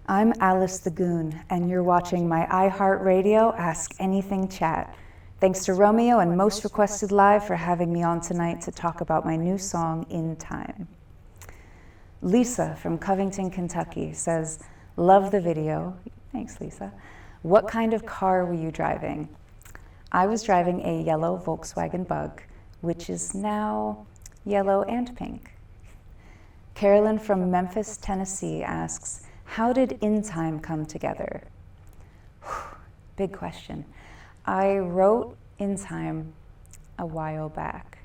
I'm Alice the Goon, and you're watching my iHeartRadio Ask Anything Chat. Thanks to Romeo and Most Requested Live for having me on tonight to talk about my new song, In Time. Lisa from Covington, Kentucky says, love the video. Thanks, Lisa. What kind of car were you driving? I was driving a yellow Volkswagen Bug, which is now yellow and pink. Carolyn from Memphis, Tennessee asks, how did In Time come together? Big question. I wrote In Time a while back,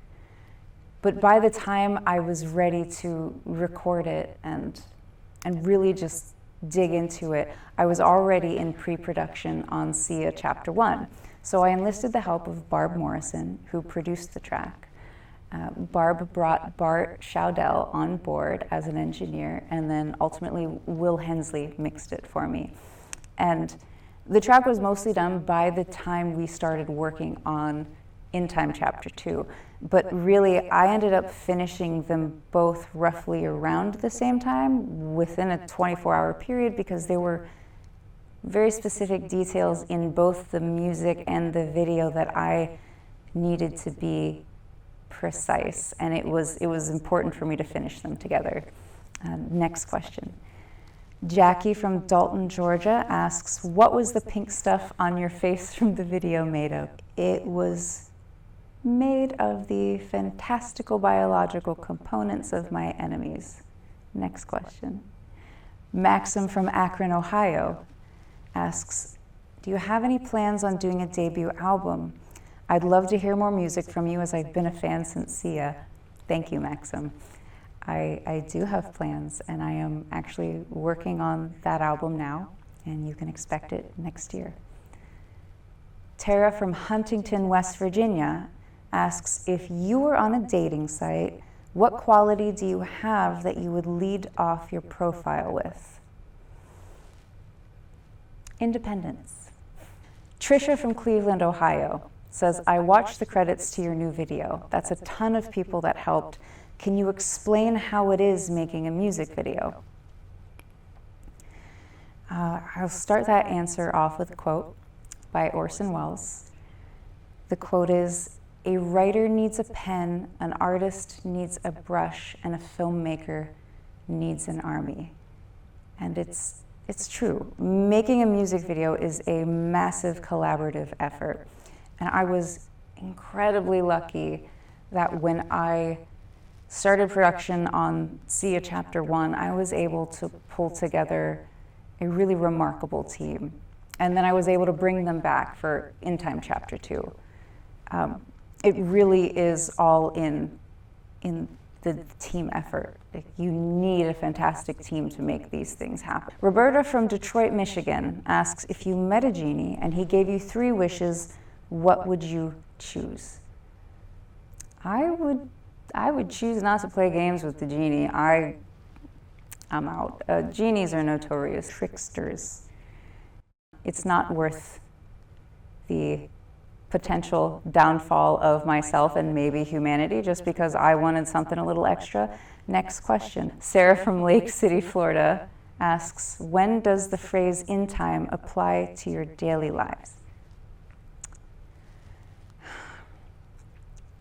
but by the time I was ready to record it and really just dig into it, I was already in pre-production on Sia Chapter 1. So I enlisted the help of Barb Morrison, who produced the track. Barb brought Bart Schaudel on board as an engineer, and then ultimately Will Hensley mixed it for me. And the track was mostly done by the time we started working on In Time Chapter 2. But really, I ended up finishing them both roughly around the same time, within a 24-hour period, because there were very specific details in both the music and the video that I needed to be precise, and it was important for me to finish them together. Next question. Jackie from Dalton, Georgia asks, what was the pink stuff on your face from the video made of? It was made of the fantastical biological components of my enemies. Next question. Maxim from Akron, Ohio asks, do you have any plans on doing a debut album? I'd love to hear more music from you, as I've been a fan since Sia. Thank you, Maxim. I do have plans, and I am actually working on that album now, and you can expect it next year. Tara from Huntington, West Virginia asks, if you were on a dating site, what quality do you have that you would lead off your profile with? Independence. Trisha from Cleveland, Ohio says, I watched the credits to your new video. That's a ton of people that helped. Can you explain how it is making a music video? I'll start that answer off with a quote by Orson Welles. The quote is, a writer needs a pen, an artist needs a brush, and a filmmaker needs an army. And it's true. Making a music video is a massive collaborative effort. And I was incredibly lucky that when I started production on Sia Chapter 1, I was able to pull together a really remarkable team. And then I was able to bring them back for In Time Chapter 2. It really is all in the team effort. Like, you need a fantastic team to make these things happen. Roberta from Detroit, Michigan asks, if you met a genie and he gave you 3 wishes, what would you choose? I would choose not to play games with the genie. I'm out. Genies are notorious tricksters. It's not worth the potential downfall of myself and maybe humanity just because I wanted something a little extra. Next question. Sarah from Lake City, Florida asks, when does the phrase in time apply to your daily lives?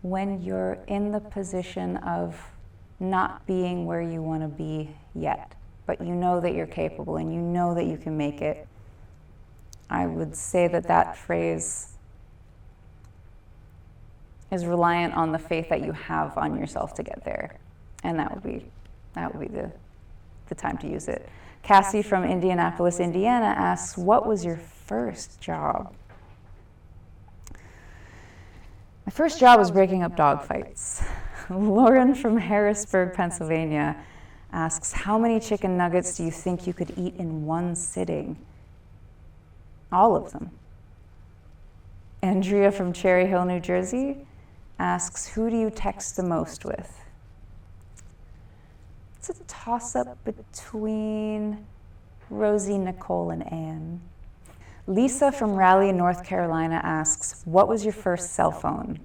When you're in the position of not being where you want to be yet, but you know that you're capable and you know that you can make it, I would say that phrase is reliant on the faith that you have on yourself to get there. And that would be the time to use it. Cassie from Indianapolis, Indiana asks, what was your first job? My first job was breaking up dog fights. Lauren from Harrisburg, Pennsylvania asks, how many chicken nuggets do you think you could eat in one sitting? All of them. Andrea from Cherry Hill, New Jersey asks, who do you text the most with? It's a toss-up between Rosie, Nicole, and Anne. Lisa from Raleigh, North Carolina asks, what was your first cell phone?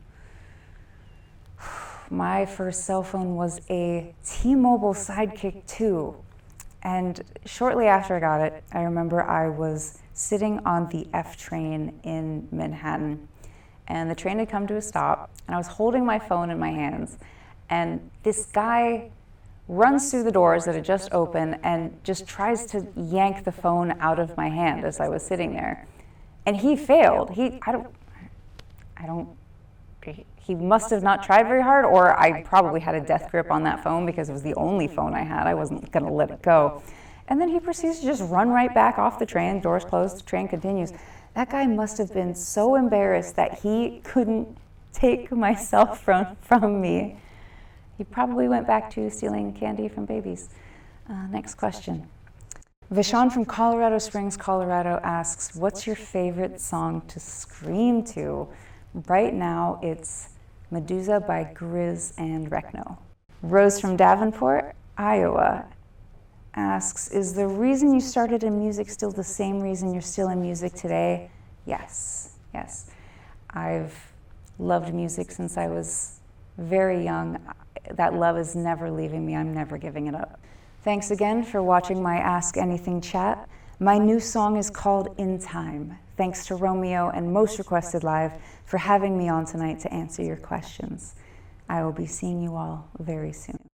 My first cell phone was a T-Mobile Sidekick 2. And shortly after I got it, I remember I was sitting on the F train in Manhattan, and the train had come to a stop, and I was holding my phone in my hands, and this guy runs through the doors that had just opened and just tries to yank the phone out of my hand as I was sitting there. And he failed. He must have not tried very hard, or I probably had a death grip on that phone because it was the only phone I had. I wasn't going to let it go. And then he proceeds to just run right back off the train. Doors closed, the train continues. That guy must have been so embarrassed that he couldn't take my cell phone from me. He probably went back to stealing candy from babies. Next question. Vishon from Colorado Springs, Colorado asks, what's your favorite song to scream to? Right now, it's Medusa by Grizz and Rekno. Rose from Davenport, Iowa asks, is the reason you started in music still the same reason you're still in music today? Yes. I've loved music since I was very young. That love is never leaving me. I'm never giving it up. Thanks again for watching my Ask Anything chat. My new song is called In Time. Thanks to Romeo and Most Requested Live for having me on tonight to answer your questions. I will be seeing you all very soon.